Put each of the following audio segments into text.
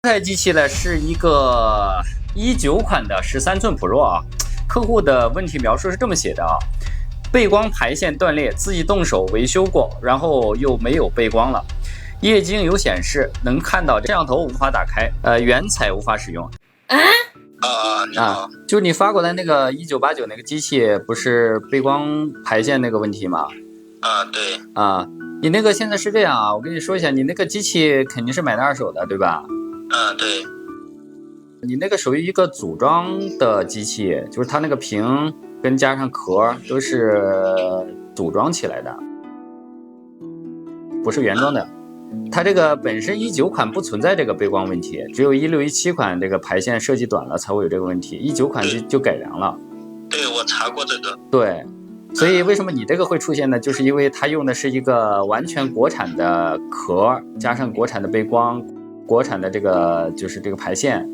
这台机器呢是一个19款的13寸 Pro 啊，客户的问题描述是这么写的啊：背光排线断裂，自己动手维修过，然后又没有背光了。液晶有显示，能看到摄像头无法打开，原彩无法使用。你好，就你发过来那个1989那个机器，不是背光排线那个问题吗？对。你那个现在是这样啊，我跟你说一下，你那个机器肯定是买的二手的，对吧？对。你那个属于一个组装的机器，就是它那个屏跟加上壳都是组装起来的，不是原装的。它这个本身19款不存在这个背光问题，只有16、17款这个排线设计短了才会有这个问题，19款就改良了。对，我查过这个。对，所以为什么你这个会出现呢？就是因为它用的是一个完全国产的壳，加上国产的背光，国产的这个就是这个排线。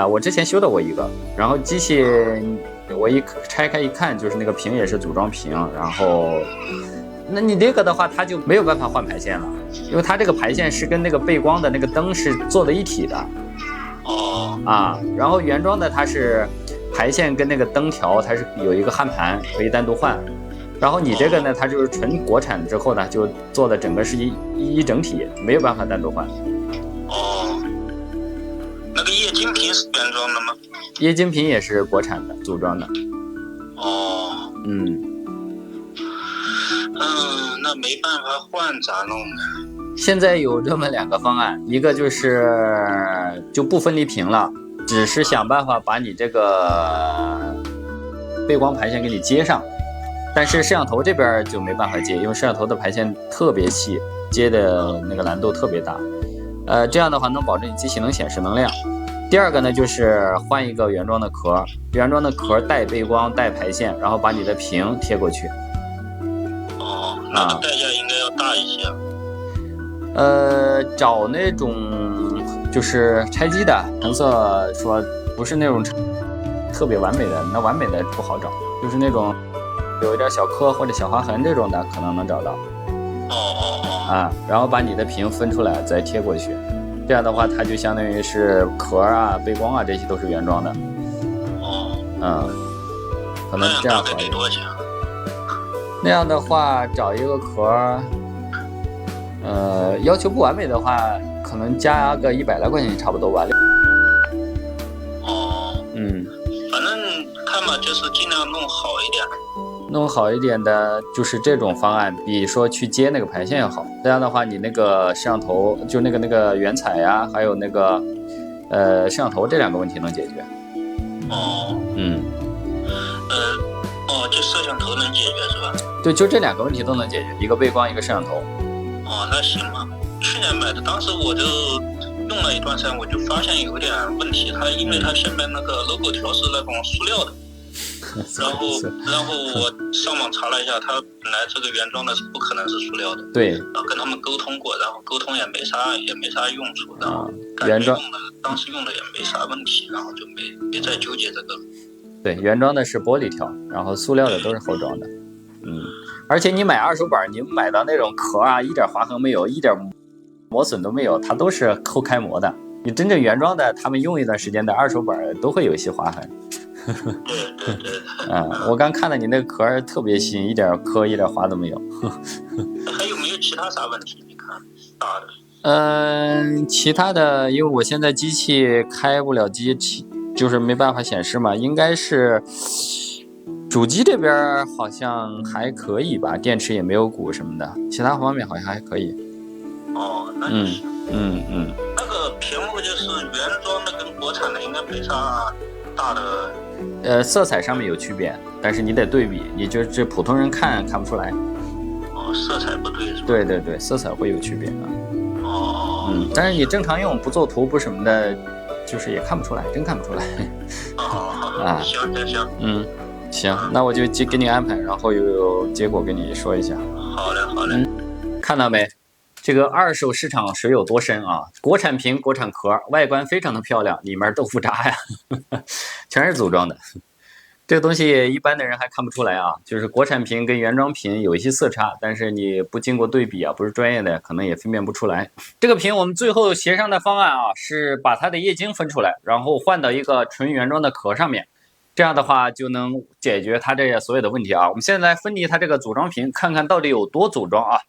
我之前修到过一个，然后机器我一拆开一看，就是那个屏也是组装屏，然后那你这个的话，它就没有办法换排线了，因为它这个排线是跟那个背光的那个灯是做的一体的。然后原装的它是排线跟那个灯条它是有一个焊盘可以单独换，然后你这个呢，它就是纯国产之后呢，就做的整个是一整体，没有办法单独换。那个液晶屏是原装的吗？液晶屏也是国产的组装的。那没办法换咋弄呢？现在有这么2个方案，一个就是就不分离屏了，只是想办法把你这个背光排线给你接上，但是摄像头这边就没办法接，因为摄像头的排线特别细，接的那个难度特别大。这样的话能保证你机器能显示能亮。第二个呢，就是换一个原装的壳，原装的壳带背光带排线，然后把你的屏贴过去。那个代价应该要大一些。找那种就是拆机的成色，说不是那种特别完美的，那完美的不好找，就是那种有一点小磕或者小划痕这种的可能能找到。然后把你的屏分出来再贴过去，这样的话它就相当于是壳啊、背光啊这些都是原装的。可能这样好一点。得多少钱？那样的话找一个壳，要求不完美的话，可能加个100来块钱差不多吧。反正看吧，就是尽量弄好一点。弄好一点的就是这种方案，比说去接那个排线要好。这样的话，你那个摄像头就那个原彩呀，还有那个摄像头这2个问题能解决。就摄像头能解决是吧？对，就这2个问题都能解决，一个背光，一个摄像头。那行吧。去年买的，当时我就用了一段时间，我就发现有点问题，因为它下面那个 logo 条是那种塑料的。然后我上网查了一下，它本来这个原装的是不可能是塑料的。对。然后跟他们沟通过，然后沟通也没啥用处，然后原装当时用的也没啥问题，然后就没再纠结这个。对，原装的是玻璃条，然后塑料的都是后装的。而且你买二手板，你买到那种壳啊，一点划痕没有，一点磨损都没有，它都是后开模的。你真正原装的，他们用一段时间的二手板都会有一些划痕。对。我刚看到你那个壳特别新，一点磕一点划都没有。还有没有其他啥问题？你看大的。其他的，因为我现在机器开不了机，就是没办法显示嘛，应该是主机这边好像还可以吧，电池也没有鼓什么的，其他方面好像还可以。那就是。那个屏幕就是原装的跟国产的应该没啥大的。色彩上面有区别，但是你得对比，你就是普通人看不出来。色彩不对是吧？对，色彩会有区别但是你正常用不做图不什么的，就是也看不出来，真看不出来。行。行，那我就给你安排，然后有结果跟你说一下。好嘞。看到没？这个二手市场水有多深啊？国产屏、国产壳，外观非常的漂亮，里面豆腐渣呀，全是组装的。这个东西一般的人还看不出来啊，就是国产屏跟原装屏有一些色差，但是你不经过对比啊，不是专业的可能也分辨不出来。这个屏我们最后协商的方案啊，是把它的液晶分出来，然后换到一个纯原装的壳上面，这样的话就能解决它这些所有的问题啊。我们现在来分离它这个组装屏，看看到底有多组装啊。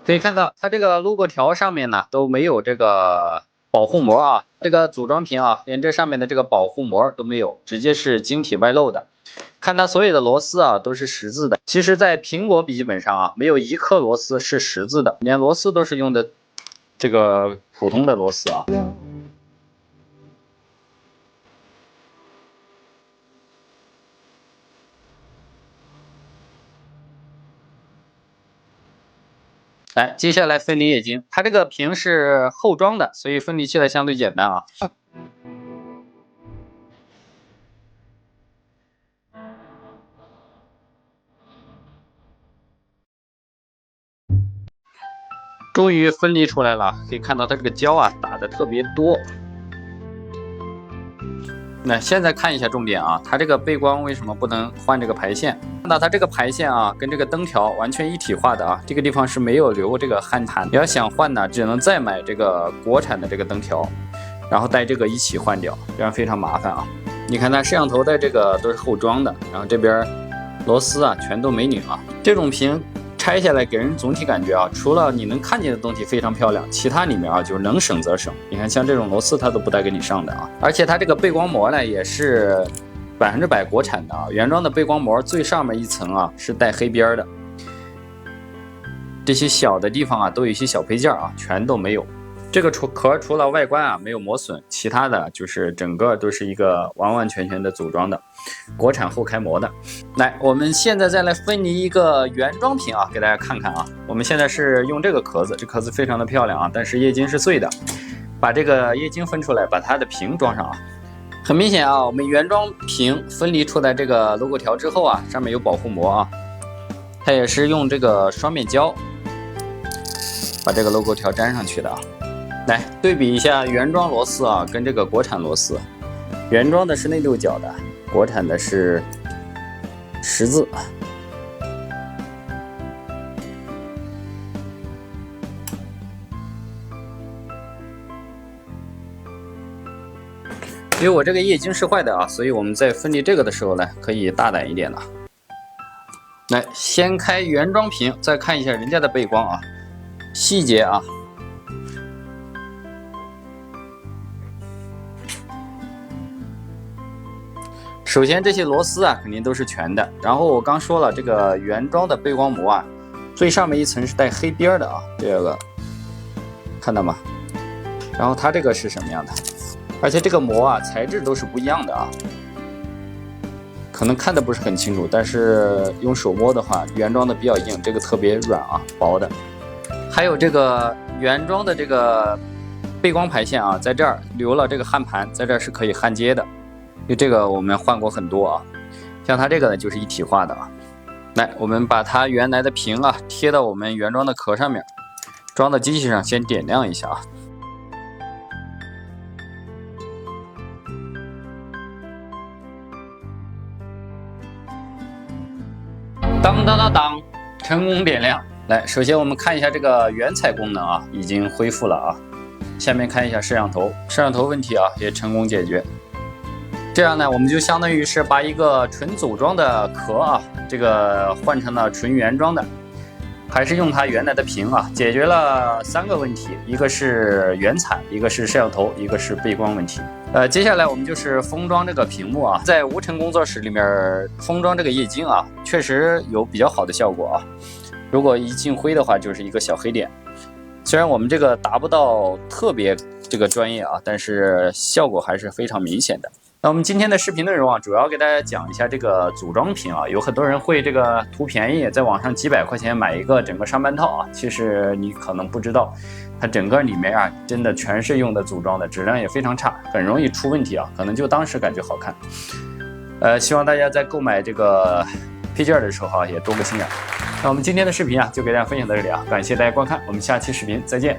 可以看到它这个 logo 条上面呢都没有这个保护膜啊，这个组装屏啊，连这上面的这个保护膜都没有，直接是晶体外露的。看它所有的螺丝啊都是十字的，其实在苹果笔记本上啊，没有一颗螺丝是十字的，连螺丝都是用的这个普通的螺丝啊。来，接下来分离液晶，它这个屏是后装的，所以分离起来相对简单啊。终于分离出来了，可以看到它这个胶啊打的特别多。那现在看一下重点啊，它这个背光为什么不能换这个排线？看到它这个排线啊，跟这个灯条完全一体化的啊，这个地方是没有留这个焊盘。你要想换呢，只能再买这个国产的这个灯条，然后带这个一起换掉，这样非常麻烦啊。你看它摄像头的这个都是后装的，然后这边螺丝啊全都没拧啊。这种屏拆下来给人总体感觉啊，除了你能看见的东西非常漂亮，其他里面啊就是能省则省。你看像这种螺丝它都不带给你上的啊，而且它这个背光膜呢也是100%国产的啊，原装的背光膜最上面一层啊是带黑边的，这些小的地方啊都有一些小配件啊，全都没有。这个壳除了外观啊没有磨损，其他的就是整个都是一个完完全全的组装的，国产后开模的。来，我们现在再来分离一个原装屏啊，给大家看看啊。我们现在是用这个壳子，这壳子非常的漂亮啊，但是液晶是碎的。把这个液晶分出来，把它的屏装上啊。很明显啊，我们原装屏分离出来这个 logo 条之后啊，上面有保护膜啊，它也是用这个双面胶把这个 logo 条粘上去的啊。来对比一下原装螺丝啊，跟这个国产螺丝，原装的是内六角的，国产的是十字。因为我这个液晶是坏的啊，所以我们在分离这个的时候呢，可以大胆一点了。来，先开原装屏，再看一下人家的背光啊，细节啊。首先这些螺丝啊肯定都是全的，然后我刚说了这个原装的背光膜啊，最上面一层是带黑边的啊，这个看到吗？然后它这个是什么样的？而且这个膜啊材质都是不一样的啊，可能看的不是很清楚，但是用手摸的话，原装的比较硬，这个特别软啊，薄的。还有这个原装的这个背光排线啊，在这儿留了这个焊盘，在这儿是可以焊接的。因为这个我们换过很多啊，像它这个呢就是一体化的啊。来，我们把它原来的屏啊贴到我们原装的壳上面，装到机器上，先点亮一下啊。当当当当，成功点亮。来，首先我们看一下这个原彩功能啊，已经恢复了啊。下面看一下摄像头，摄像头问题啊也成功解决。这样呢，我们就相当于是把一个纯组装的壳啊，这个换成了纯原装的，还是用它原来的屏啊，解决了3个问题，一个是原彩，一个是摄像头，一个是背光问题。接下来我们就是封装这个屏幕啊，在无尘工作室里面封装这个液晶啊，确实有比较好的效果啊。如果一进灰的话，就是一个小黑点。虽然我们这个达不到特别这个专业啊，但是效果还是非常明显的。那我们今天的视频内容啊，主要给大家讲一下这个组装品啊，有很多人会这个图便宜，在网上几百块钱买一个整个上半套啊，其实你可能不知道，它整个里面啊，真的全是用的组装的，质量也非常差，很容易出问题啊，可能就当时感觉好看。希望大家在购买这个配件的时候啊，也多个心眼。那我们今天的视频啊，就给大家分享到这里啊，感谢大家观看，我们下期视频再见。